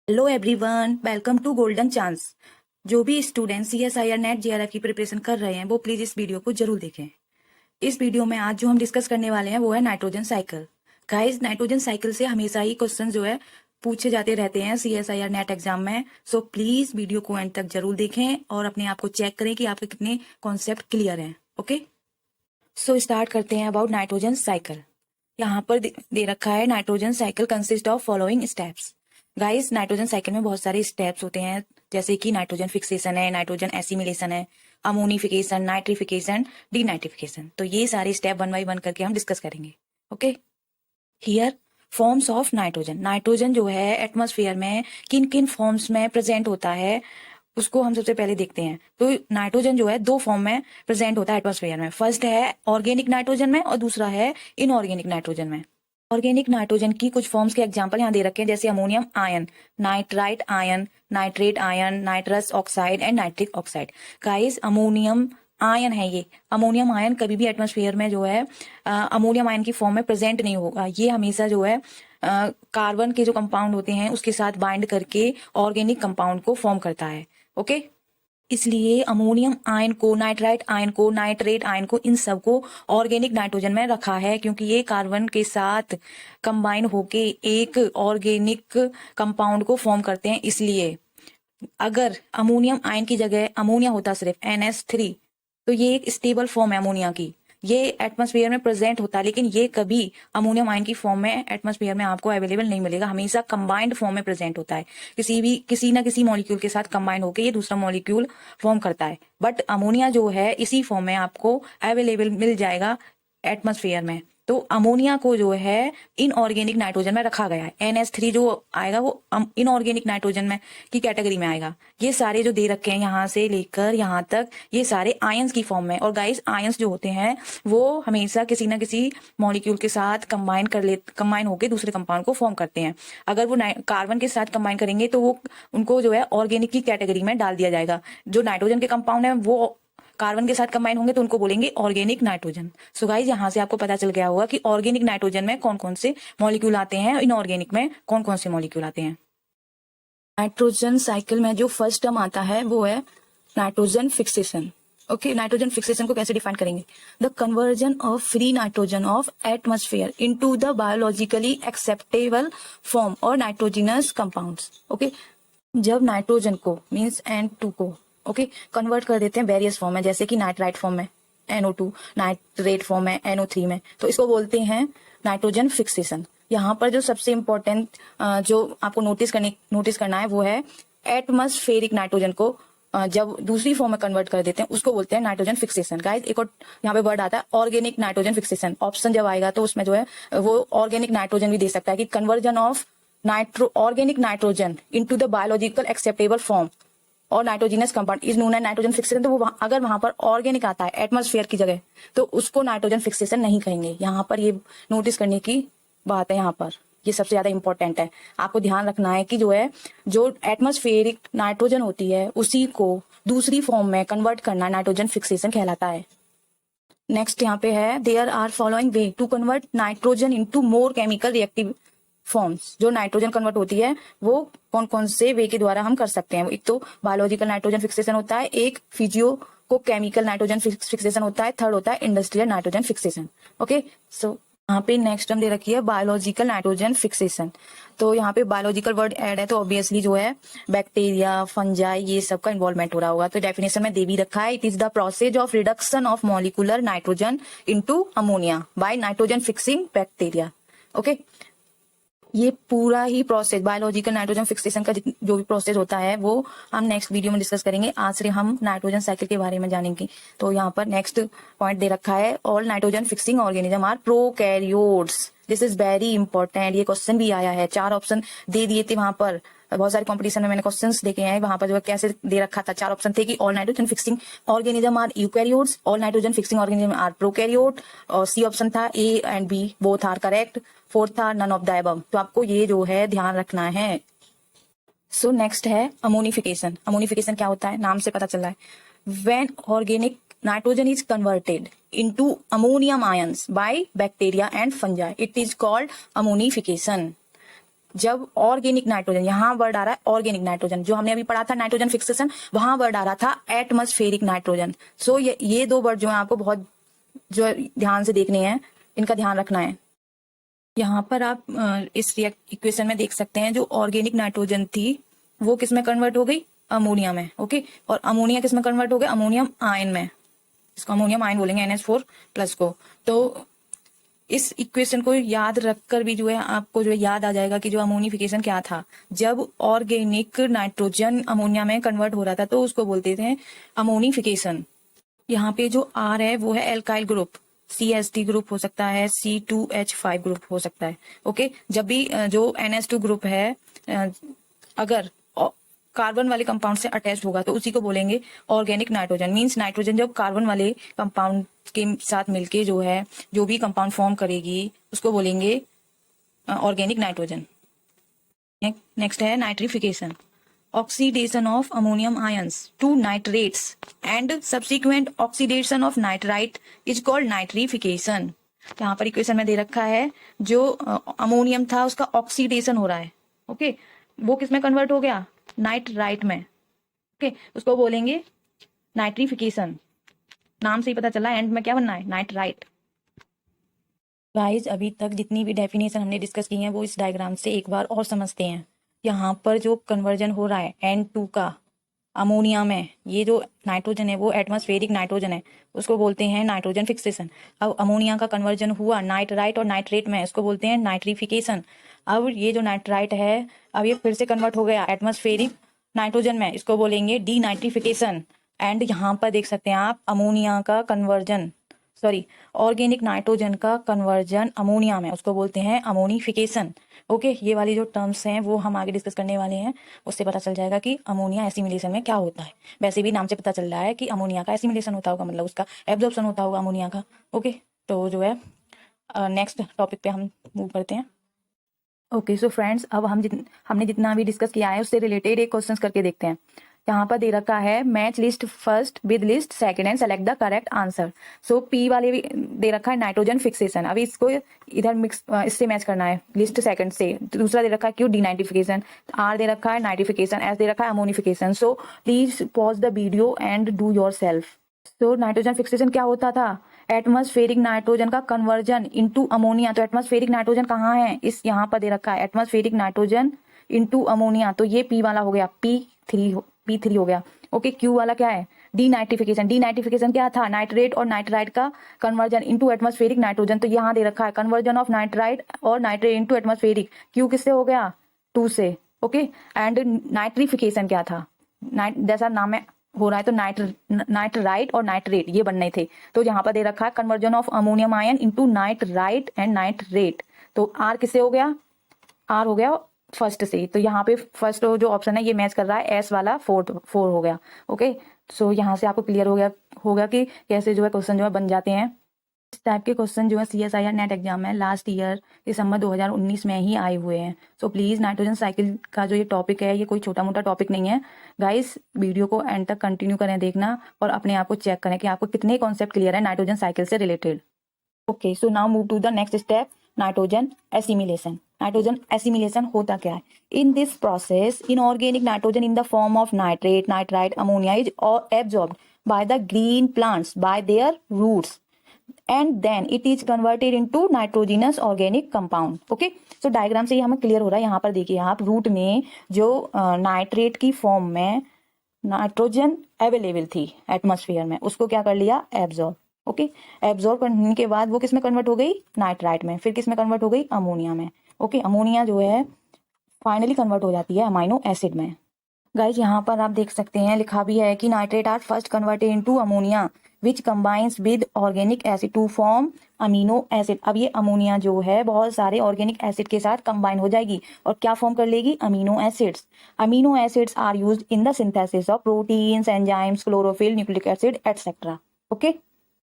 Hello everyone, welcome to golden chance. जो भी student CSIR net JRF की preparation कर रहे हैं वो प्लीज इस वीडियो को जरूर देखें। इस वीडियो में आज जो हम डिस्कस करने वाले हैं वो है nitrogen cycle. Guys, nitrogen cycle से हमेशा ही क्वेश्चन जो है पूछे जाते रहते हैं CSIR नेट एग्जाम में। सो प्लीज वीडियो को एंड तक जरूर देखें और अपने आप को चेक करें कि आपके कितने कॉन्सेप्ट क्लियर हैं। ओके, सो स्टार्ट करते हैं अबाउट नाइट्रोजन साइकिल। यहाँ पर दे रखा है nitrogen cycle consist of following steps. Guys, nitrogen cycle में बहुत सारे स्टेप्स होते हैं, जैसे कि नाइट्रोजन फिक्सेशन है, नाइट्रोजन एसिमिलेशन है, अमोनिफिकेशन, नाइट्रिफिकेशन, डीनाइट्रिफिकेशन। तो ये सारे स्टेप वन बाई वन करके हम डिस्कस करेंगे। Okay, here forms of nitrogen. Nitrogen जो है एटमॉस्फेयर में किन किन फॉर्म्स में प्रेजेंट होता है उसको हम सबसे पहले देखते हैं। तो नाइट्रोजन जो है दो फॉर्म में प्रेजेंट होता है एटमॉस्फेयर में। फर्स्ट है ऑर्गेनिक नाइट्रोजन में और दूसरा है इनऑर्गेनिक नाइट्रोजन में। ऑर्गेनिक नाइट्रोजन की कुछ फॉर्म्स के एग्जांपल यहाँ दे रखे हैं, जैसे ammonium ion, nitrite ion, nitrate ion, nitrous oxide and nitric oxide. Guys, ammonium ion है ये। अमोनियम आयन कभी भी एटमॉस्फेयर में जो है अमोनियम आयन की फॉर्म में प्रेजेंट नहीं होगा। ये हमेशा जो है कार्बन के जो कंपाउंड होते हैं उसके साथ बाइंड करके ऑर्गेनिक कंपाउंड को फॉर्म करता है। ओके, इसलिए अमोनियम आयन को, नाइट्राइट आयन को, नाइट्रेट आयन को, इन सबको ऑर्गेनिक नाइट्रोजन में रखा है, क्योंकि ये कार्बन के साथ कंबाइन होके एक ऑर्गेनिक कंपाउंड को फॉर्म करते हैं। इसलिए अगर अमोनियम आयन की जगह अमोनिया होता सिर्फ NH3, तो ये एक स्टेबल फॉर्म है अमोनिया की, ये एटमॉस्फेयर में प्रेजेंट होता है, लेकिन ये कभी अमोनियम आयन की फॉर्म में एटमॉस्फेयर में आपको अवेलेबल नहीं मिलेगा। हमेशा कंबाइंड फॉर्म में प्रेजेंट होता है, किसी ना किसी मॉलिक्यूल के साथ कंबाइंड होकर ये दूसरा मॉलिक्यूल फॉर्म करता है। बट अमोनिया जो है इसी फॉर्म में आपको अवेलेबल मिल जाएगा एटमॉस्फेयर में। तो अमोनिया को जो है इनऑर्गेनिक नाइट्रोजन में रखा गया है। NH3 जो आएगा वो इनऑर्गेनिक नाइट्रोजन में की कैटेगरी में आएगा। ये सारे जो दे रखे हैं यहाँ से लेकर यहाँ तक, ये सारे आयंस की फॉर्म में। और गाइस, आयंस जो होते हैं वो हमेशा किसी ना किसी मॉलिक्यूल के साथ कंबाइन होकर दूसरे कंपाउंड को फॉर्म करते हैं। अगर वो कार्बन के साथ कंबाइन करेंगे तो वो उनको जो है ऑर्गेनिक की कैटेगरी में डाल दिया जाएगा। जो नाइट्रोजन के कंपाउंड है वो कार्बन के साथ कंबाइन होंगे तो उनको बोलेंगे ऑर्गेनिक नाइट्रोजन। सो गाइस, यहाँ से आपको पता चल गया होगा कि ऑर्गेनिक नाइट्रोजन में कौन कौन से मॉलिक्यूल आते हैं और इनऑर्गेनिक में कौन कौन से मॉलिक्यूल आते हैं। नाइट्रोजन साइकिल में जो फर्स्ट टर्म आता है वो है nitrogen fixation. Okay, nitrogen fixation को कैसे डिफाइन करेंगे? The conversion of free nitrogen of atmosphere into the biologically acceptable form और नाइट्रोजिनस कंपाउंड्स। ओके, जब नाइट्रोजन को मींस N2 को कन्वर्ट कर देते हैं वेरियस फॉर्म में, जैसे कि नाइट्राइट फॉर्म में NO2, नाइट्रेट फॉर्म में NO3 में, तो इसको बोलते हैं नाइट्रोजन फिक्सेशन। यहाँ पर जो सबसे इम्पोर्टेंट जो आपको नोटिस करना है वो है एटमॉस्फेरिक नाइट्रोजन को जब दूसरी फॉर्म में कन्वर्ट कर देते हैं उसको बोलते हैं नाइट्रोजन फिक्सेशन। गाइस, एक और यहाँ पे वर्ड आता है ऑर्गेनिक नाइट्रोजन फिक्सेशन। ऑप्शन जब आएगा तो उसमें जो है वो ऑर्गेनिक नाइट्रोजन भी दे सकता है कि conversion of organic nitrogen into the biological acceptable form और nitrogenous compound is known as nitrogen fixation. तो वो अगर वहां पर ऑर्गेनिक आता है एटमॉस्फेयर की जगह तो उसको नाइट्रोजन फिक्सेशन नहीं कहेंगे। यहाँ पर ये नोटिस करने की बात है, यहाँ पर ये सबसे ज्यादा इंपॉर्टेंट है। आपको ध्यान रखना है कि जो है जो एटमॉस्फेरिक नाइट्रोजन होती है उसी को दूसरी फॉर्म में कन्वर्ट करना नाइट्रोजन फिक्सेशन कहलाता है। नेक्स्ट यहाँ पे है there are following way to convert nitrogen into more chemical reactive forms. जो नाइट्रोजन कन्वर्ट होती है वो कौन कौन से वे के द्वारा हम कर सकते हैं? एक तो बायोलॉजिकल नाइट्रोजन फिक्सेशन होता है, एक फिजियो को केमिकल नाइट्रोजन फिक्सेशन होता है, थर्ड होता है इंडस्ट्रियल नाइट्रोजन फिक्सेशन। ओके, सो यहाँ पे नेक्स्ट हम दे रखी है बायोलॉजिकल नाइट्रोजन फिक्सेशन। तो यहाँ पे बायोलॉजिकल वर्ड ऐड है तो ऑब्वियसली जो है बैक्टीरिया, फंजाई, ये सब का इन्वॉल्वमेंट हो रहा होगा। तो डेफिनेशन में दे भी रखा है, it is the process of reduction of molecular nitrogen into ammonia by nitrogen fixing bacteria. Okay, ये पूरा ही प्रोसेस बायोलॉजिकल नाइट्रोजन फिक्सेशन का जो भी प्रोसेस होता है वो हम नेक्स्ट वीडियो में डिस्कस करेंगे। आज से हम नाइट्रोजन साइकिल के बारे में जानेंगे। तो यहाँ पर नेक्स्ट पॉइंट दे रखा है all nitrogen fixing organism are prokaryotes. This is very important. ये क्वेश्चन भी आया है, 4 ऑप्शन दे दिए थे वहां पर। बहुत सारे कंपटीशन में मैंने क्वेश्चंस देखे हैं, वहां पर जो है कैसे दे रखा था, 4 ऑप्शन थे कि all nitrogen fixing organism are eukaryotes, all nitrogen fixing organism are prokaryote, और सी ऑप्शन था A and B both are correct, fourth था नन ऑफ द अबव। तो आपको ये जो है ध्यान रखना है। सो नेक्स्ट है अमोनिफिकेशन। अमोनिफिकेशन क्या होता है? नाम से पता चल रहा है, when organic nitrogen is converted into ammonium ions by bacteria and fungi, it is called ammonification. जब ऑर्गेनिक नाइट्रोजन, यहाँ वर्ड आ रहा है ऑर्गेनिक नाइट्रोजन, जो हमने अभी पढ़ा था नाइट्रोजन फिक्सेशन, वहां वर्ड आ रहा था एटमॉस्फेरिक नाइट्रोजन। सो ये दो वर्ड जो है आपको बहुत जो ध्यान से देखने हैं, इनका ध्यान रखना है। यहाँ पर आप इस इक्वेशन में देख सकते हैं, जो ऑर्गेनिक नाइट्रोजन थी वो किस में कन्वर्ट हो गई, अमोनिया में। ओके, और अमोनिया किस में कन्वर्ट हो गया, अमोनियम आयन में। इसको अमोनियम आयन बोलेंगे NH4+ को। तो इस इक्वेशन को याद रखकर भी जो है आपको जो है याद आ जाएगा कि जो अमोनिफिकेशन क्या था। जब ऑर्गेनिक नाइट्रोजन अमोनिया में कन्वर्ट हो रहा था तो उसको बोलते थे अमोनिफिकेशन। यहाँ पे जो R है वो है एल्काइल ग्रुप, CH3 ग्रुप हो सकता है, C2H5 ग्रुप हो सकता है। ओके, जब भी जो NH2 ग्रुप है अगर कार्बन वाले कंपाउंड से अटैच होगा तो उसी को बोलेंगे ऑर्गेनिक नाइट्रोजन। मींस नाइट्रोजन जब कार्बन वाले कंपाउंड के साथ मिलके जो है जो भी कंपाउंड फॉर्म करेगी उसको बोलेंगे ऑर्गेनिक नाइट्रोजन। नेक्स्ट है nitrification, oxidation of ammonium ions to nitrates and subsequent oxidation of nitrite is called nitrification. यहाँ पर इक्वेशन में दे रखा है जो अमोनियम था उसका ऑक्सीडेशन हो रहा है। ओके, वो किस में कन्वर्ट हो गया, नाइट्राइट में। ओके, उसको बोलेंगे नाइट्रिफिकेशन। नाम से ही पता चला एंड में क्या बनना है, नाइट्राइट। गाइस, अभी तक जितनी भी डेफिनेशन हमने डिस्कस की है वो इस डायग्राम से एक बार और समझते हैं। यहाँ पर जो कन्वर्जन हो रहा है N2 का अमोनिया में, ये जो नाइट्रोजन है वो एटमॉस्फेरिक नाइट्रोजन है, उसको बोलते हैं नाइट्रोजन फिक्सेशन। अब अमोनिया का कन्वर्जन हुआ नाइट्राइट और नाइट्रेट में, उसको बोलते हैं नाइट्रिफिकेशन। अब ये जो नाइट्राइट है अब ये फिर से कन्वर्ट हो गया एटमॉस्फेरिक नाइट्रोजन में, इसको बोलेंगे डी नाइट्रिफिकेशन। एंड यहाँ पर देख सकते हैं आप अमोनिया का कन्वर्जन, सॉरी ऑर्गेनिक नाइट्रोजन का कन्वर्जन अमोनिया में, उसको बोलते हैं अमोनिफिकेशन। ओके, ये वाली जो टर्म्स हैं वो हम आगे डिस्कस करने वाले हैं, उससे पता चल जाएगा कि अमोनिया एसिमिलेशन में क्या होता है। वैसे भी नाम से पता चल रहा है कि अमोनिया का एसिमिलेशन होता होगा, मतलब उसका एब्जॉर्प्शन होता होगा अमोनिया का। ओके, तो जो है नेक्स्ट टॉपिक पे हम मूव करते हैं। ओके, सो फ्रेंड्स, अब हमने जितना भी डिस्कस किया है उससे रिलेटेड एक क्वेश्चन करके देखते हैं। यहाँ पर दे रखा है match list first with list second and select the correct answer. So P वाले भी दे रखा है नाइट्रोजन फिक्सेशन, अभी इसको इधर मिक्स इससे मैच करना है लिस्ट सेकंड से। दूसरा दे रखा है क्यू डीनाइट्रिफिकेशन, आर दे रखा है नाइट्रिफिकेशन, एस दे रखा है ammonification. So please pause the video and do your self. तो नाइट्रोजन फिक्सेशन क्या होता था, एटमॉस्फेरिक नाइट्रोजन का कन्वर्जन इनटू अमोनिया। तो एटमॉस्फेरिक नाइट्रोजन कहाँ है, इस यहाँ पर दे रखा है एटमॉस्फेरिक नाइट्रोजन इनटू अमोनिया, तो ये पी वाला हो गया, P3 हो गया। ओके, क्यू वाला क्या है, डीनाइट्रिफिकेशन। डीनाइट्रिफिकेशन क्या था, नाइट्रेट और नाइट्राइट का कन्वर्जन इनटू एटमॉस्फेरिक नाइट्रोजन, तो यहाँ दे रखा है कन्वर्जन ऑफ नाइट्राइट और नाइट्रेट इनटू एटमॉस्फेरिक, क्यू किससे हो गया, 2 से। ओके, एंड नाइट्रिफिकेशन क्या था, जैसा नाम है हो रहा है तो नाइट्राइट और नाइट्रेट ये बनने थे, तो यहाँ पर दे रखा है conversion of ammonium ion into nitrite and nitrate. तो आर किससे हो गया, आर हो गया फर्स्ट से, तो यहाँ पे फर्स्ट जो ऑप्शन है ये मैच कर रहा है एस वाला, 4 हो गया। ओके, सो यहाँ से आपको क्लियर हो गया होगा कि कैसे जो है क्वेश्चन जो है बन जाते हैं। इस टाइप के क्वेश्चन जो है CSIR नेट एग्जाम में लास्ट ईयर दिसंबर 2019 में ही आए हुए हैं। सो प्लीज नाइट्रोजन साइकिल का जो ये टॉपिक है ये कोई छोटा मोटा टॉपिक नहीं है। गाइस, वीडियो को एंड तक कंटिन्यू करें देखना और अपने आप को चेक करें कि आपको कितने कॉन्सेप्ट क्लियर है नाइट्रोजन साइकिल से related. Okay, so now move to the next step, nitrogen assimilation. Nitrogen assimilation होता क्या है, in this process inorganic nitrogen in the form of nitrate, nitrite, ammonia is absorbed by the green plants by their roots and then it is converted into nitrogenous organic compound. Okay, so diagram से ये हमें clear हो रहा है। यहाँ पर देखिए आप, रूट में जो नाइट्रेट की फॉर्म में नाइट्रोजन अवेलेबल थी एटमॉस्फेयर में, उसको क्या कर लिया, एब्जॉर्ब। ओके, एब्जॉर्ब करने के बाद वो किस में कन्वर्ट हो गई, नाइट्राइट में, फिर किस में कन्वर्ट हो गई, अमोनिया में। ओके, अमोनिया जो है फाइनली कन्वर्ट हो जाती है अमाइनो एसिड में। गाइज, यहाँ पर आप देख सकते हैं लिखा भी है कि nitrate are first converted into ammonia which combines with organic acid to form amino acid. अब ये अमोनिया जो है बहुत सारे ऑर्गेनिक एसिड के साथ कंबाइन हो जाएगी और क्या फॉर्म कर लेगी, amino acids. Amino acids are used in the synthesis of proteins, enzymes, chlorophyll, nucleic acid etcetera. Okay,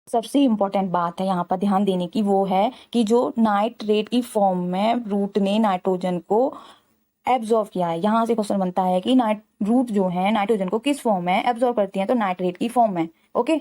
सबसे इंपॉर्टेंट बात है यहाँ पर ध्यान देने की वो है कि जो नाइट्रेट की फॉर्म में रूट ने नाइट्रोजन को एब्जॉर्ब किया है। यहाँ से क्वेश्चन बनता है कि रूट जो है नाइट्रोजन को किस फॉर्म में एब्जॉर्ब करती है, तो नाइट्रेट की फॉर्म में। ओके,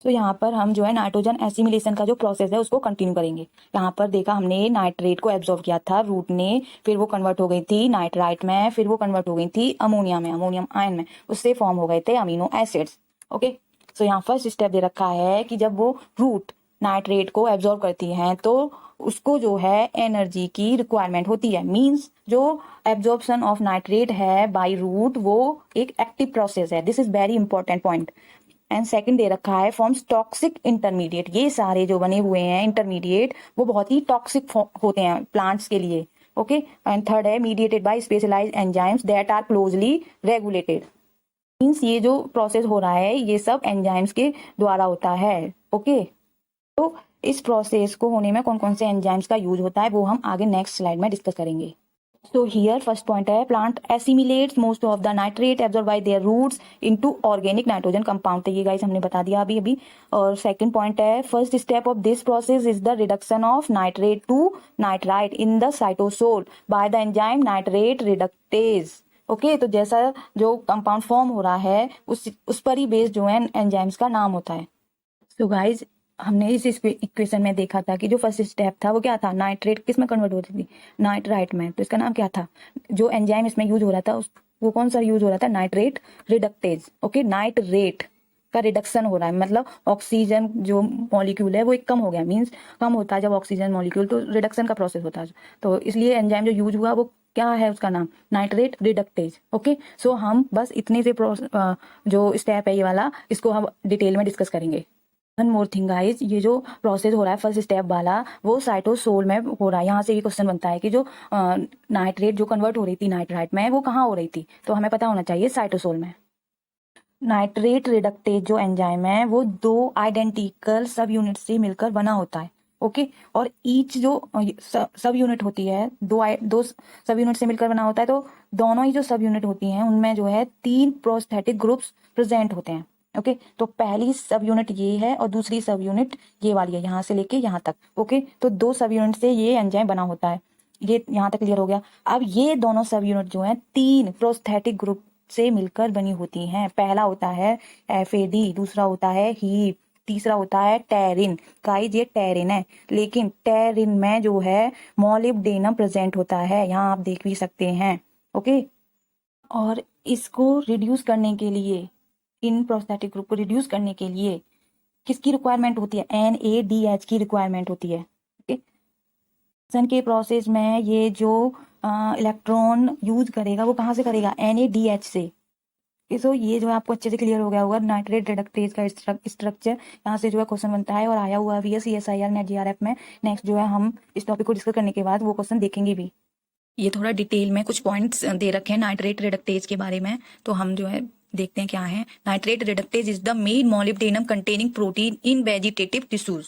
तो यहाँ पर हम जो है नाइट्रोजन एसिमिलेशन का जो प्रोसेस है उसको कंटिन्यू करेंगे। यहाँ पर देखा हमने नाइट्रेट को एब्जॉर्ब किया था रूट ने, फिर वो कन्वर्ट हो गई थी नाइट्राइट में, फिर वो कन्वर्ट हो गई थी अमोनिया में, अमोनियम आयन में, उससे फॉर्म हो गए थे अमीनो एसिड्स। ओके, सो यहाँ फर्स्ट स्टेप दे रखा है कि जब वो रूट नाइट्रेट को एब्जॉर्ब करती हैं तो उसको जो है एनर्जी की रिक्वायरमेंट होती है। मींस जो एब्जॉर्प्शन ऑफ नाइट्रेट है बाय रूट वो एक एक्टिव प्रोसेस है। This is very important point. And second दे रखा है फॉर्म्स टॉक्सिक इंटरमीडिएट। ये सारे जो बने हुए हैं इंटरमीडिएट वो बहुत ही टॉक्सिक होते हैं प्लांट्स के लिए। ओके, एंड थर्ड है mediated by specialised enzymes that are closely regulated. Means ये जो प्रोसेस हो रहा है ये सब एंजाइम्स के द्वारा होता है। ओके, तो इस प्रोसेस को होने में कौन कौन से एंजाइम्स का यूज होता है वो हम आगे नेक्स्ट स्लाइड में डिस्कस करेंगे। So here first point है plant assimilates most of the nitrate absorbed by their roots into organic nitrogen compound। तो ये गाइस हमने बता दिया अभी अभी। और सेकंड पॉइंट है first step of this process is the reduction of nitrate to nitrite in the cytosol by the enzyme nitrate reductase। Okay, तो जैसा जो कंपाउंड फॉर्म हो रहा है उस पर ही बेस्ड जो है एंजाइम्स का नाम होता है। सो गाइस हमने इस इक्वेशन में देखा था कि जो फर्स्ट स्टेप था वो क्या था, नाइट्रेट किस में कन्वर्ट होती थी, नाइट्राइट में। तो इसका नाम क्या था, जो एंजाइम इसमें यूज हो रहा था वो कौन सा यूज हो रहा था, नाइट्रेट रिडक्टेज। ओके, नाइट्रेट का रिडक्शन हो रहा है, मतलब ऑक्सीजन जो मॉलिक्यूल है वो एक कम हो गया। मींस कम होता है जब ऑक्सीजन मॉलिक्यूल, तो रिडक्शन का प्रोसेस होता है। तो इसलिए एंजाइम जो यूज हुआ वो क्या है, उसका नाम नाइट्रेट रिडक्टेज। ओके, सो हम बस इतने से जो स्टेप है ये वाला इसको हम डिटेल में डिस्कस करेंगे। वन मोर थिंग गाइज, ये जो प्रोसेस हो रहा है फर्स्ट स्टेप वाला वो साइटोसोल में हो रहा है। यहाँ से ये क्वेश्चन बनता है कि जो नाइट्रेट जो कन्वर्ट हो रही थी नाइट्राइट में वो कहाँ हो रही थी, तो हमें पता होना चाहिए साइटोसोल में। नाइट्रेट रिडक्टेज जो एंजाइम है वो दो आइडेंटिकल सब यूनिट से मिलकर बना होता है। ओके, और ईच जो सब यूनिट होती है दो सब यूनिट से मिलकर बना होता है। तो दोनों ही जो सब यूनिट होती हैं उनमें जो है 3 प्रोस्थेटिक ग्रुप्स प्रेजेंट होते हैं। ओके, तो पहली सब यूनिट ये है और दूसरी सब यूनिट ये वाली है, यहाँ से लेके यहाँ तक। ओके, तो 2 सब यूनिट से ये एंजाइम बना होता है। ये यहाँ तक क्लियर हो गया। अब ये दोनों सब यूनिट जो है 3 प्रोस्थेटिक ग्रुप से मिलकर बनी होती हैं। पहला होता है FAD, दूसरा होता है हीप, तीसरा होता है टेरिन। गाइस ये टेरिन है, लेकिन टेरिन में जो है मोलिब्डेनम प्रेजेंट होता है, यहाँ आप देख भी सकते हैं। ओके, और इसको रिड्यूस करने के लिए, इन प्रोस्थेटिक ग्रुप को रिड्यूस करने के लिए किसकी रिक्वायरमेंट होती है, NADH की रिक्वायरमेंट होती है। ओके, के प्रोसेस में ये जो इलेक्ट्रॉन यूज करेगा वो कहाँ से करेगा, NADH से। सो ये जो है आपको अच्छे से क्लियर हो गया होगा नाइट्रेट रिडक्टेज का स्ट्रक्चर। यहाँ से जो है क्वेश्चन बनता है और आया हुआ भी है CSIR नेट GRF में। नेक्स्ट जो है हम इस टॉपिक को डिस्कस करने के बाद वो क्वेश्चन देखेंगे भी। ये थोड़ा डिटेल में कुछ पॉइंट्स दे रखे हैं नाइट्रेट रिडक्टेज के बारे में, तो हम जो है देखते हैं क्या है। Nitrate reductase is the main molybdenum containing protein in vegetative tissues.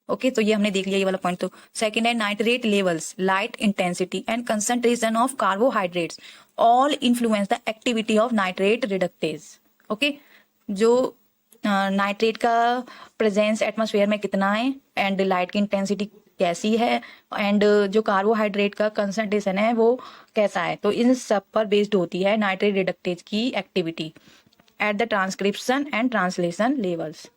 Okay, तो ये हमने देख लिया ये वाला पॉइंट। तो सेकंड है nitrate levels, light intensity and concentration of carbohydrates all influence the activity of nitrate reductase. Okay, जो नाइट्रेट का प्रेजेंस एटमॉस्फेयर में कितना है एंड लाइट की इंटेंसिटी कैसी है एंड जो कार्बोहाइड्रेट का कंसंट्रेशन है वो कैसा है, तो इन सब पर बेस्ड होती है नाइट्रेट रिडक्टेज की activity at the transcription and translation levels.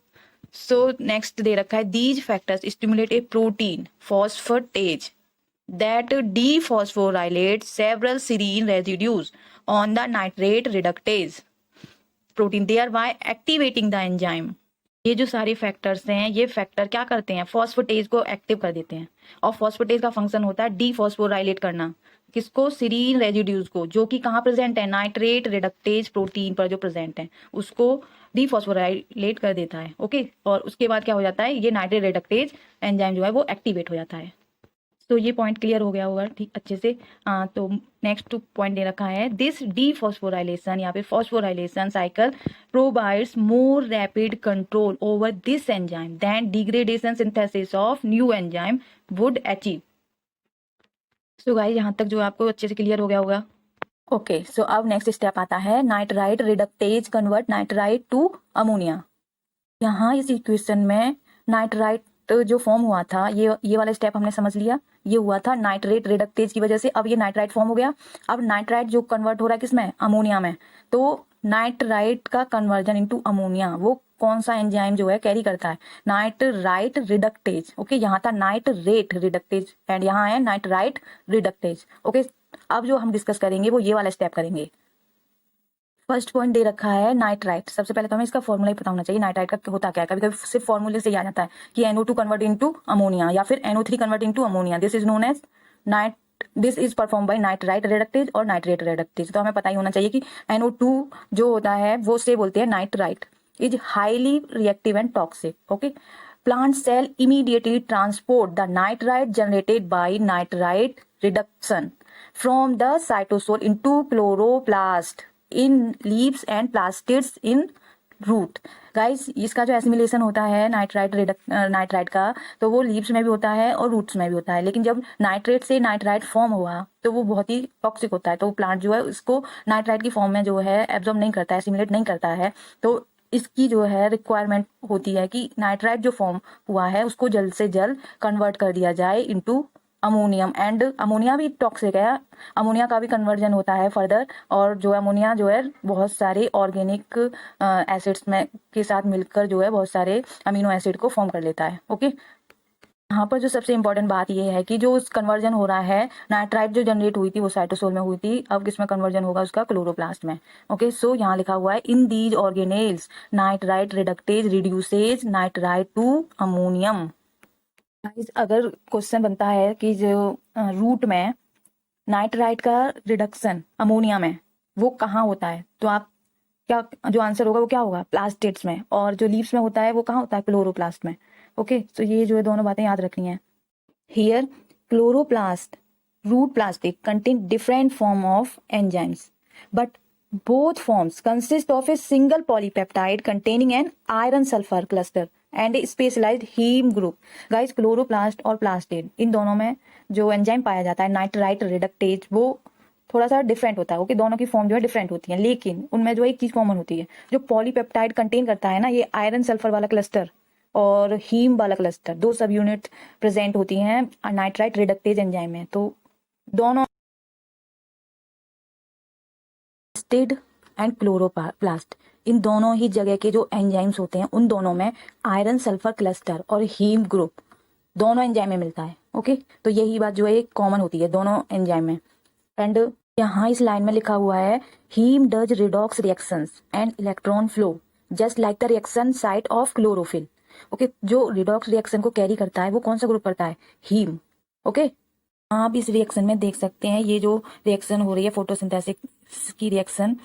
So next दे रखा है these factors stimulate a protein phosphatase that dephosphorylates several serine residues on the nitrate reductase protein, thereby activating the enzyme। ये जो सारे factors हैं ये factor क्या करते हैं, फॉस्फेटेज को एक्टिव कर देते हैं। और फॉस्फेटेज का फंक्शन होता है डीफॉस्फोराइलेट करना, किसको, सीरीन रेजिड्यूज को, जो कि कहाँ प्रेजेंट है, नाइट्रेट रिडक्टेज प्रोटीन पर जो प्रेजेंट है उसको डीफॉस्फोराइलेट कर देता है। ओके, और उसके बाद क्या हो जाता है, ये नाइट्रेट रिडक्टेज एंजाइम जो है वो एक्टिवेट हो जाता है। तो ये पॉइंट क्लियर हो गया होगा ठीक अच्छे से। तो नेक्स्ट पॉइंट दे रखा है दिस डीफॉस्फोराइलेशन, यहाँ पे phosphorylation cycle provides more rapid control over this enzyme than degradation synthesis of new enzyme would achieve. So guys यहाँ तक जो आपको अच्छे से क्लियर हो गया होगा। ओके, सो अब नेक्स्ट स्टेप आता है nitrite reductase convert nitrite to ammonia. यहाँ इस इक्वेशन में नाइट्राइट जो फॉर्म हुआ था ये वाला स्टेप हमने समझ लिया, ये हुआ था नाइट्रेट रिडक्टेज की वजह से। अब ये नाइट्राइट फॉर्म हो गया। अब नाइट्राइट जो कन्वर्ट हो रहा है किसमें, अमोनिया में। तो नाइट्राइट का कन्वर्जन इनटू अमोनिया वो कौन सा एंजाइम जो है कैरी करता है, नाइट्राइट रिडक्टेज। ओके, यहाँ था नाइट्रेट रिडक्टेज एंड यहाँ है नाइट्राइट रिडक्टेज। ओके, अब जो हम डिस्कस करेंगे वो ये वाला स्टेप करेंगे। फर्स्ट पॉइंट दे रखा है नाइट्राइट। सबसे पहले तो हमें इसका फॉर्मूला ही पता होना चाहिए, नाइट्राइट का होता क्या है। कभी कभी सिर्फ फॉर्मूले से ही आ जाता है कि NO2 कन्वर्ट इनटू अमोनिया या फिर NO3 convert into ammonia. This is known as this is perform by nitrite reductase और नाइट्रेट रिडक्टेज। तो हमें पता ही होना चाहिए कि NO2 जो होता है वो से बोलते हैं nitrite, is highly reactive and toxic. Okay, plant cell immediately transport the nitrite generated by nitrite reduction from the cytosol into chloroplast in leaves and plastids in root. Guys, इसका जो एसिमिलेशन होता है नाइट्राइट का, तो वो leaves में भी होता है और रूट्स में भी होता है। लेकिन जब नाइट्रेट से नाइट्राइट फॉर्म हुआ तो वो बहुत ही टॉक्सिक होता है, तो प्लांट जो है उसको नाइट्राइट की फॉर्म में जो है एब्जॉर्ब नहीं करता है, एसिमिलेट नहीं करता है। तो इसकी जो है रिक्वायरमेंट होती है कि नाइट्राइट जो फॉर्म हुआ है उसको जल्द से जल्द कन्वर्ट कर दिया जाए इनटू अमोनियम। एंड अमोनिया भी टॉक्सिक है, अमोनिया का भी कन्वर्जन होता है फर्दर, और जो अमोनिया जो है बहुत सारे ऑर्गेनिक एसिड्स में के साथ मिलकर जो है बहुत सारे अमीनो एसिड को फॉर्म कर लेता है। ओके, यहाँ पर जो सबसे इंपॉर्टेंट बात ये है कि जो उस कन्वर्जन हो रहा है, नाइट्राइट जो जनरेट हुई थी वो साइटोसोल में हुई थी, अब किसमें कन्वर्जन होगा उसका, क्लोरोप्लास्ट में। ओके, सो यहाँ लिखा हुआ है in these organelles nitrite reductase reduces nitrite to ammonium. अगर क्वेश्चन बनता है कि जो रूट में नाइट्राइट का रिडक्शन अमोनिया में वो कहाँ होता है, तो आप क्या जो आंसर होगा वो क्या होगा, प्लास्टिड्स में। और जो लीव्स में होता है वो कहाँ होता है, क्लोरोप्लास्ट में। ओके, तो ये जो है दोनों बातें याद रखनी है। Here chloroplast root plastid contain different form of enzymes but both forms consist of a single polypeptide containing an iron sulfur cluster and a specialized heme group. Guys, chloroplast और प्लास्टिड इन दोनों में जो एंजाइम पाया जाता है nitrite reductase, वो थोड़ा सा डिफरेंट होता है। ओके, दोनों की फॉर्म जो है डिफरेंट होती है, लेकिन उनमें जो एक चीज कॉमन होती है, जो पॉलीपेप्टाइड कंटेन करता है ना, ये आयरन सल्फर वाला क्लस्टर और हीम वाला क्लस्टर, दो सब यूनिट प्रेजेंट होती हैं नाइट्राइट रिडक्टेज एंजाइम में। तो दोनों प्लास्टिड एंड क्लोरोप्लास्ट, इन दोनों ही जगह के जो एंजाइम्स होते हैं उन दोनों में आयरन सल्फर क्लस्टर और हीम ग्रुप दोनों एंजाइम में मिलता है। ओके, तो यही बात जो है कॉमन होती है दोनों एंजाइम में। एंड यहाँ इस लाइन में लिखा हुआ है heme does redox reactions and electron flow just like the reaction site of chlorophyll. Okay, जो रिडॉक्स रिएक्शन को कैरी करता है वो कौन सा ग्रुप करता है, हीम। ओके, आप इस रिएक्शन में देख सकते हैं ये जो रिएक्शन हो रही है फोटोसिंथेसिस की रिएक्शन,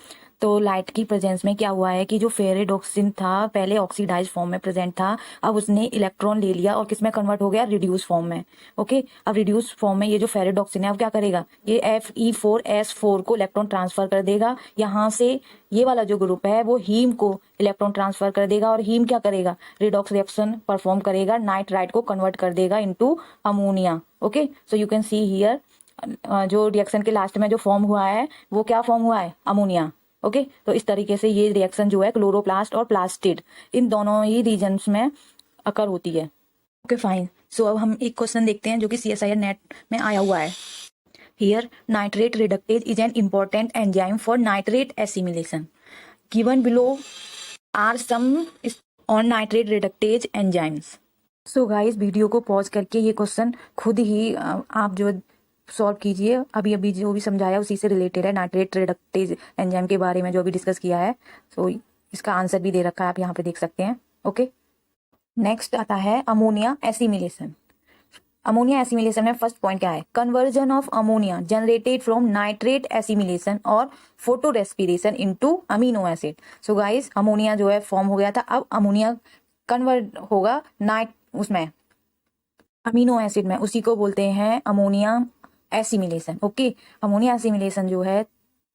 तो लाइट की प्रेजेंस में क्या हुआ है कि जो फेरिडोक्सिन था पहले ऑक्सीडाइज फॉर्म में प्रेजेंट था, अब उसने इलेक्ट्रॉन ले लिया और किसमें कन्वर्ट हो गया, रिड्यूस फॉर्म में। ओके, अब रिड्यूस फॉर्म में ये जो फेरिडोक्सिन है अब क्या करेगा, ये Fe4S4 को इलेक्ट्रॉन ट्रांसफर कर देगा, यहाँ से ये वाला जो ग्रुप है वो हीम को इलेक्ट्रॉन ट्रांसफर कर देगा, और हीम क्या करेगा, रिडॉक्स रिएक्शन परफॉर्म करेगा, नाइट्राइट को कन्वर्ट कर देगा into ammonia. Okay, so you can see here जो रिएक्शन के लास्ट में जो फॉर्म हुआ है वो क्या फॉर्म हुआ है, अमोनिया। ओके, तो इस तरीके से ये रिएक्शन जो है क्लोरोप्लास्ट और प्लास्टिड इन दोनों ही रीजन्स में अकर होती है। ओके फाइन, सो अब हम एक क्वेश्चन देखते हैं जो कि CSIR नेट में आया हुआ है। Here nitrate reductase is an important enzyme for nitrate assimilation, given below are some on nitrate reductase enzymes. So guys, video को पॉज करके ये क्वेश्चन खुद ही आप जो सॉल्व कीजिए। अभी अभी जो भी समझाया उसी से रिलेटेड है, नाइट्रेट रिडक्टेज एंजाइम के बारे में जो अभी डिस्कस किया है। सो इसका आंसर भी दे रखा है, आप यहाँ पे देख सकते हैं। ओके, नेक्स्ट आता है अमोनिया एसिमिलेशन। अमोनिया एसिमिलेशन में फर्स्ट पॉइंट क्या है, conversion of ammonia generated from nitrate assimilation और photorespiration into amino acid. So guys, ammonia जो है फॉर्म हो गया था, अब अमोनिया कन्वर्ट होगा उसमें अमीनो एसिड में, उसी को बोलते हैं ammonia assimilation. Okay, ammonia assimilation जो है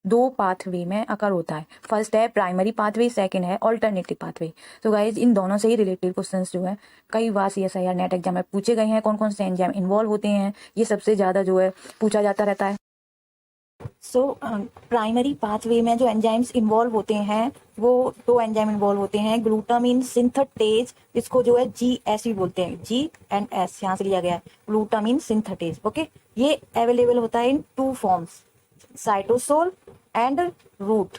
दो पाथवे में अकर होता है, फर्स्ट है प्राइमरी पाथवे, सेकंड है ऑल्टरनेटिव पाथवे। तो गाइज इन दोनों से ही रिलेटेड क्वेश्चंस जो है कई बार CSIR नेट एग्जाम में पूछे गए हैं, कौन कौन से एंजाइम इन्वॉल्व होते हैं, ये सबसे ज्यादा जो है पूछा जाता रहता है। सो प्राइमरी पाथवे में जो एंजाइम्स इन्वॉल्व होते हैं वो दो एंजाइम इन्वॉल्व होते हैं, ग्लूटामिन सिंथेटेज, इसको जो है GS भी बोलते हैं, G&S यहाँ से लिया गया है, ग्लूटामिन सिंथेटेज। ओके, ये अवेलेबल होता है in two forms, cytosol and root.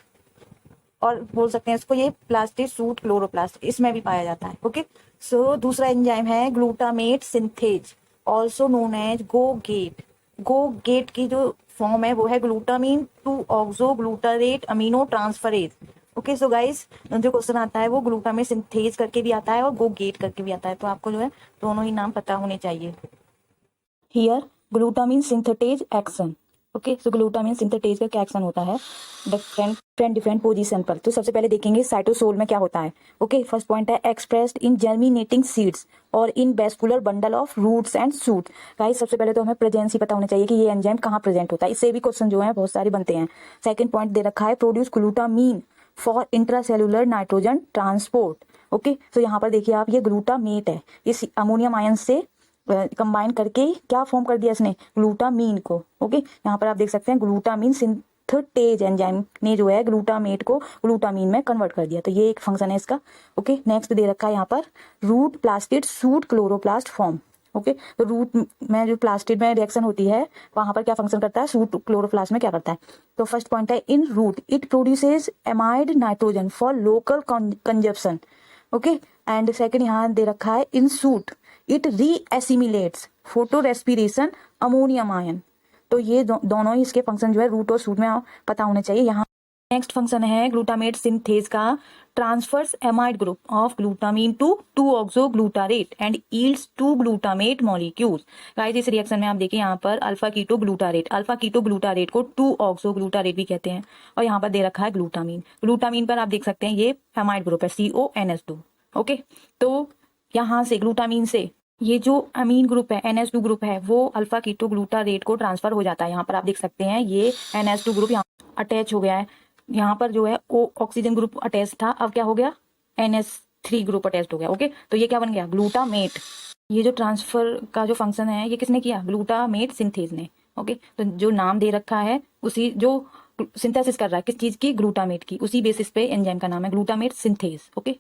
और बोल सकते हैं इसको ये प्लास्टिड सूट क्लोरोप्लास्ट, इसमें भी पाया जाता है। ओके, सो दूसरा एंजाइम है glutamate synthase, also known as GOGAT. GOGAT की जो फॉर्म है वो है glutamine two oxo glutarate amino transferase. Okay, so guys जो क्वेश्चन आता है वो ग्लूटामेट सिंथेज करके भी आता है और गोगेट करके भी आता है, तो आपको जो है दोनों ही नाम पता होने चाहिए। Here glutamine synthetase action. Okay, so glutamine synthetase का क्या एक्शन होता है डिफरेंट पोजीशन पर। तो सबसे पहले देखेंगे साइटोसोल में क्या होता है। ओके, फर्स्ट पॉइंट है एक्सप्रेस्ड इन जर्मिनेटिंग सीड्स और in vascular bundle of roots and shoots. Guys सबसे पहले तो हमें प्रेजेंस ही पता होना चाहिए कि ये एंजाइम कहाँ प्रेजेंट होता है, इससे भी क्वेश्चन जो है बहुत सारे बनते हैं। सेकंड पॉइंट दे रखा है produce glutamine for intracellular nitrogen transport. Okay, तो यहाँ पर देखिए आप, ये ग्लूटामेट है, इस अमोनियम आयन से कंबाइन करके क्या फॉर्म कर दिया इसने, ग्लूटामीन को। ओके, यहाँ पर आप देख सकते हैं ग्लूटामीन सिंथेटेज एंजाइम ने जो है ग्लूटामेट को ग्लूटामीन में कन्वर्ट कर दिया, तो ये एक फंक्शन है इसका। ओके, नेक्स्ट दे रखा है यहाँ पर root plastid suit chloroplast form. Okay, तो रूट में जो प्लास्टिड में रिएक्शन होती है वहां पर क्या फंक्शन करता है, सूट क्लोरोप्लास्ट में क्या करता है। तो फर्स्ट पॉइंट है in root it produces amide nitrogen for local consumption. Okay, and second यहाँ दे रखा है in shoot it reassimilates photorespiration ammonium ion. तो ये दोनों ही इसके फंक्शन जो है रूट और सूट में पता होने चाहिए। यहाँ नेक्स्ट फंक्शन है ग्लूटामेट सिंथेज का, transfers amide group of glutamine to 2-ऑक्सो glutarate and yields 2 glutamate molecules. Guys इस रिएक्शन में आप देखिए यहाँ पर अल्फा कीटो ग्लूटारेट को 2-ऑक्सो ग्लूटारेट भी कहते हैं, और यहाँ पर दे रखा है ग्लूटामीन पर आप देख सकते हैं ये एमाइड ग्रुप है CONS2। ओके, तो यहाँ से ग्लूटामीन से ये जो अमीन ग्रुप है NH2 ग्रुप है वो अल्फा कीटो ग्लूटारेट को ट्रांसफर हो जाता है। यहाँ पर आप देख सकते हैं ये NH2 ग्रुप यहाँ अटैच हो गया है, यहाँ पर जो है ऑक्सीजन ग्रुप अटैच था, अब क्या हो गया NH3 ग्रुप अटैच हो गया। ओके, तो ये क्या बन गया ग्लूटामेट। ये जो ट्रांसफर का जो फंक्शन है ये किसने किया, ग्लूटामेट सिंथेज ने। ओके, तो जो नाम दे रखा है उसी जो सिंथेसिस कर रहा है किस चीज की, ग्लूटामेट की, उसी बेसिस पे एंजाइम का नाम है glutamate synthase. Okay,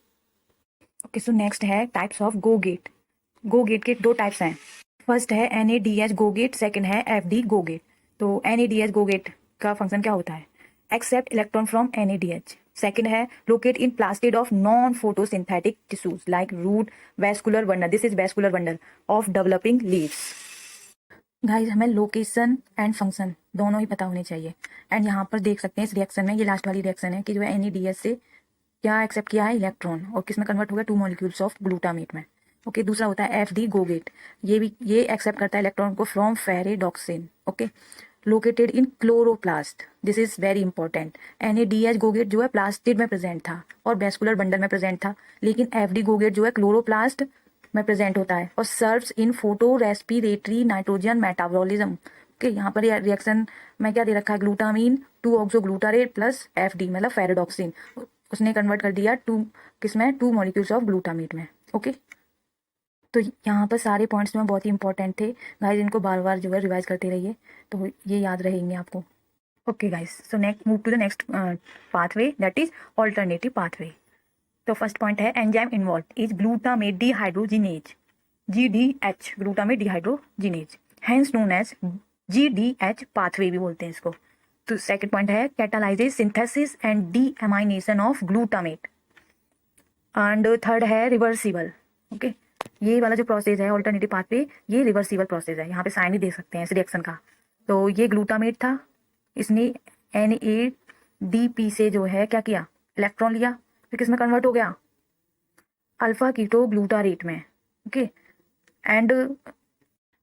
so next है टाइप्स ऑफ गोगेट। गोगेट के 2 टाइप्स हैं, फर्स्ट है NADH गोगेट, सेकंड है FD गोगेट। तो NADH गोगेट का फंक्शन क्या होता है, accept electron from NADH। Second है locate in plastid of non photosynthetic tissues like root vascular bundle, this is vascular bundle of developing leaves. Guys हमें location and function दोनों ही पता होने चाहिए। एंड यहाँ पर देख सकते हैं इस रिएक्शन में, ये लास्ट वाली रिएक्शन है कि जो है NADH से क्या एक्सेप्ट किया है, इलेक्ट्रॉन, और किसमें कन्वर्ट हो गया 2 मॉलिक्यूल्स ऑफ ग्लूटामेट में। ओके, दूसरा होता है FD गोगेट, ये एक्सेप्ट करता है इलेक्ट्रॉन को from ferredoxin. Okay, located in chloroplast, this is very important. NADH GOGAT जो है प्लास्टिड में प्रेजेंट था और वेस्कुलर बंडल में प्रेजेंट था, लेकिन FD गोगेट जो है क्लोरोप्लास्ट में प्रेजेंट होता है और serves in photo respiratory nitrogen metabolism. Okay, यहाँ पर रिएक्शन में क्या दे रखा है, glutamine two oxo glutarate plus FD मतलब फेरेडॉक्सिन, उसने कन्वर्ट कर दिया 2 मॉलिक्यूल्स ऑफ ग्लूटामेट में। ओके, तो यहाँ पर सारे पॉइंट्स में बहुत ही इंपॉर्टेंट थे गाइज, इनको बार बार जो है रिवाइज करते रहिए तो ये याद रहेंगे आपको। Okay guys, so next move to the next pathway, that is alternative pathway. तो फर्स्ट पॉइंट है enzyme involve is glutamate dehydrogenase, GDH, glutamate dehydrogenase, hence known as GDH pathway भी बोलते हैं इसको। तो सेकंड पॉइंट है catalyses synthesis and deamination of glutamate, and third है reversible. Okay, ये वाला जो प्रोसेस है ऑल्टरनेटिव पाथवे ये रिवर्सिबल प्रोसेस है, यहाँ पे साइन ही दे सकते हैं इस रिएक्शन का। तो ये ग्लूटामेट था, इसने NADP से जो है क्या किया, इलेक्ट्रॉन लिया, फिर किसमें कन्वर्ट हो गया, अल्फा कीटो ग्लूटारेट में। ओके, एंड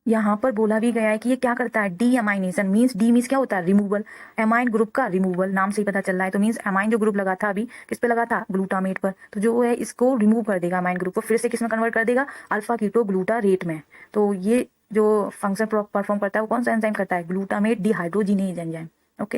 यहाँ पर बोला भी गया है कि ये क्या करता है, D amination, means D means क्या होता है, रिमूवल, एमाइन ग्रुप का रिमूवल, नाम से ही पता चल रहा है। तो मीन्स एमाइन जो ग्रुप लगा था अभी किस पे लगा था, ग्लूटामेट पर, तो जो है इसको रिमूव कर देगा अमाइन ग्रुप को, फिर से किसमें कन्वर्ट कर देगा, अल्फा कीटो ग्लूटारेट में। तो ये जो फंक्शन परफॉर्म करता है वो कौन सा एंजाइम करता है, glutamate dehydrogenase enzyme. Okay,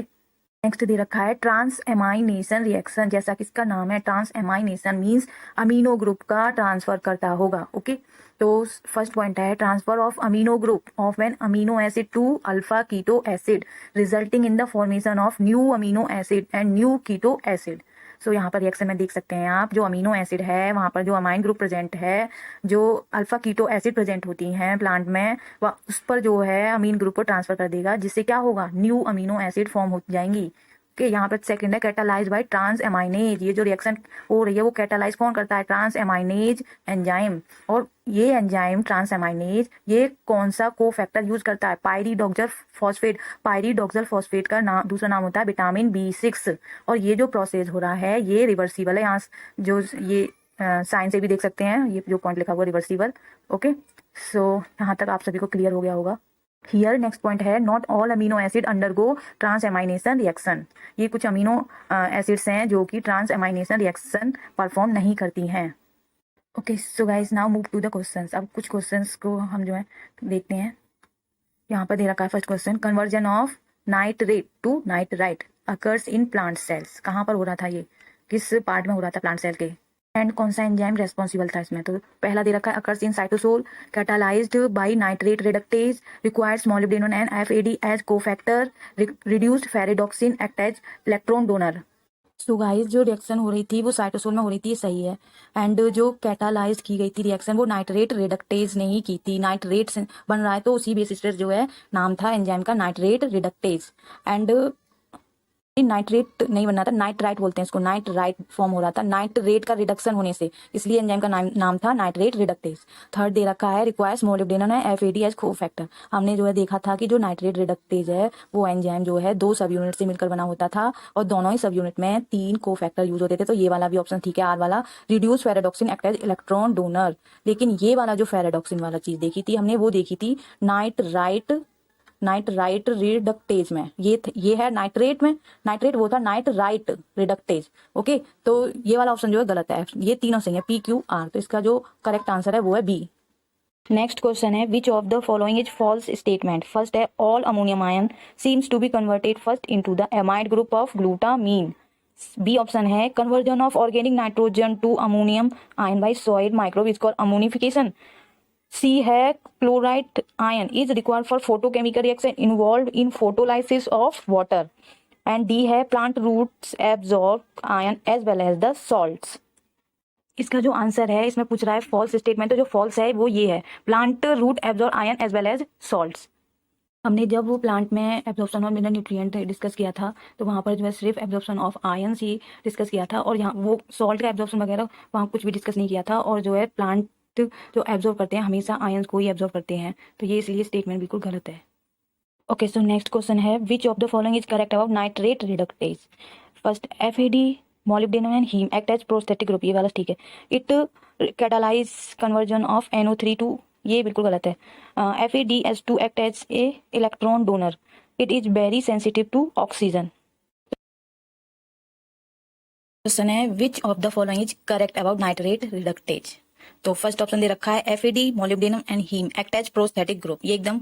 next दे रखा है ट्रांस एमाइनेशन रिएक्शन, जैसा कि इसका नाम है transamination means amino group का ट्रांसफर करता होगा। ओके, तो फर्स्ट पॉइंट है transfer of amino group of an amino acid to alpha keto acid resulting in the formation of new amino acid and new keto acid. So यहाँ पर reaction में देख सकते हैं आप, जो अमीनो एसिड है वहाँ पर जो अमाइन ग्रुप प्रेजेंट है, जो अल्फा कीटो एसिड प्रेजेंट होती हैं प्लांट में, वह उस पर जो है अमीन ग्रुप को ट्रांसफर कर देगा, जिससे क्या होगा, न्यू अमीनो एसिड फॉर्म हो जाएंगी। ओके, यहाँ पर सेकंड है कैटालाइज बाय ट्रांस एमाइनेज। ये जो रिएक्शन हो रही है वो कैटालाइज कौन करता है? Transaminase enzyme. और ये एंजाइम ट्रांस एमाइनेज ये कौन सा को फैक्टर यूज करता है? Pyridoxal phosphate. पायरिडॉक्सल फॉस्फेट का नाम दूसरा नाम होता है विटामिन B6। और ये जो प्रोसेस हो रहा है ये रिवर्सिबल है। यहाँ जो ये साइन से भी देख सकते हैं, ये जो पॉइंट लिखा हुआ रिवर्सिबल। ओके, सो यहाँ तक आप सभी को क्लियर हो गया होगा। हियर नेक्स्ट पॉइंट है not all amino acid undergo transamination reaction. ये कुछ अमीनो एसिड्स हैं जो कि ट्रांस एमाइनेशन रिएक्शन परफॉर्म नहीं करती हैं। Okay, so guys now move to the questions. अब कुछ क्वेश्चंस को हम जो है देखते हैं। यहाँ पर दे रखा है first question, conversion of nitrate to nitrite occurs in plant cells. कहाँ पर हो रहा था? ये किस पार्ट में हो रहा था प्लांट सेल के? एंड कौन सा एंजाइम रेस्पॉन्सिबल था इसमें? तो पहला दे रखा है occurs in cytosol, catalysed by nitrate reductase, requires molybdenum and FAD as cofactor, reduced ferredoxin act as electron donor. So guys जो रिएक्शन हो रही थी वो साइटोसोल में हो रही थी, सही है। एंड जो कैटालाइज की गई थी रिएक्शन वो नाइट्रेट रिडक्टेज ने ही की थी। नाइट्रेट बन रहा है तो उसी बेसिस पर जो है नाम था एंजाइम का नाइट्रेट रिडक्टेज। एंड नाइट्रेट नहीं बनना था, नाइट्राइट बोलते हैं इसको, नाइट्राइट फॉर्म हो रहा था नाइट्रेट का रिडक्शन होने से, इसलिए एंजाइम का नाम था नाइट्रेट रिडक्टेज। थर्ड दे रखा है रिक्वायर्स मोलिब्डेनम है FAD एज कोफैक्टर। हमने जो है देखा था कि जो नाइट्रेट रिडक्टेज है वो एंजाइम जो है 2 सब यूनिट से मिलकर बना होता था और दोनों ही सब यूनिट में 3 कोफैक्टर यूज होते थे। तो ये वाला भी ऑप्शन ठीक है, आर वाला, reduce ferredoxin act as electron donor. लेकिन ये वाला जो फेराडॉक्सिन वाला चीज देखी थी हमने वो देखी थी नाइट्राइट रिडक्टेज में। ये है नाइट्रेट में, नाइट्रेट वो था नाइट्राइट रिडक्टेज। ओके, तो ये वाला ऑप्शन जो है गलत है, ये तीनों सही है PQR। तो इसका जो करेक्ट आंसर है वो है B। नेक्स्ट क्वेश्चन है which of the following is false statement. First है all ammonium ion seems to be converted first into the amide group of glutamine. B option है conversion of organic nitrogen to ammonium ion by soil microbe is called ammonification. C है chloride ion is required for photochemical reaction involve in photolysis of water. And D है plant roots absorb ion as well as the salts. इसका जो answer है इसमें पूछ रहा है false statement, तो जो फॉल्स है वो ये है plant root absorb ion as well as salts. हमने जब वो प्लांट में absorption of mineral nutrient discuss किया था तो वहाँ पर जो है सिर्फ एब्जॉर्प्शन ऑफ आयंस ही डिस्कस किया था और यहाँ वो सॉल्ट का एब्जॉर्प्शन वगैरह वहाँ कुछ भी डिस्कस नहीं किया था। और जो है प्लांट जो एब्जॉर्ब करते हैं हमेशा आयंस को ही एब्जॉर्ब करते हैं, तो ये इसलिए स्टेटमेंट बिल्कुल गलत है। ओके, सो नेक्स्ट क्वेश्चन है which of the following is correct about nitrate reductase. First FAD molybdenum and heme act as prosthetic group, ये वाला ठीक है। It catalyse conversion of NO3 to, ये बिल्कुल गलत है। FADH2 act as a electron donor. It is very sensitive to oxygen. Question है which of the following is correct about nitrate reductase. तो फर्स्ट ऑप्शन दे रखा है FAD molybdenum and heme act as prosthetic group, ये एकदम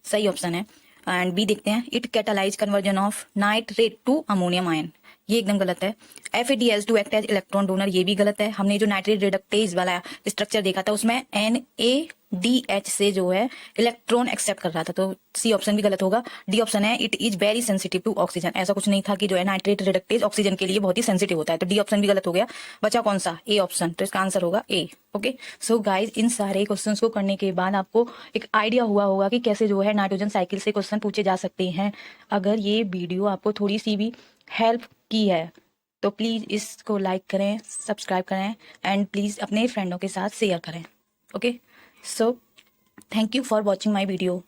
सही option है। And B देखते हैं it catalyse conversion of nitrate to ammonium ion, ये एकदम गलत है। FADH2 act as electron donor, ये भी गलत है। हमने जो नाइट्रेट रिडक्टेज वाला स्ट्रक्चर देखा था उसमें NADH से जो है इलेक्ट्रॉन एक्सेप्ट कर रहा था, तो सी ऑप्शन भी गलत होगा। डी ऑप्शन है it is very sensitive to oxygen, ऐसा कुछ नहीं था कि जो है नाइट्रेट रिडक्टेज ऑक्सीजन के लिए बहुत ही सेंसिटिव होता है, तो डी ऑप्शन भी गलत हो गया। बचा कौन सा? ए ऑप्शन, तो इसका आंसर होगा ए। ओके, सो गाइज इन सारे क्वेश्चंस को करने के बाद आपको एक आइडिया हुआ होगा कि कैसे जो है नाइट्रोजन साइकिल से क्वेश्चन पूछे जा सकते हैं। अगर ये वीडियो आपको थोड़ी सी भी हेल्प की है तो प्लीज़ इसको लाइक करें, सब्सक्राइब करें एंड प्लीज़ अपने फ्रेंडों के साथ शेयर करें। Okay, so thank you for watching my video.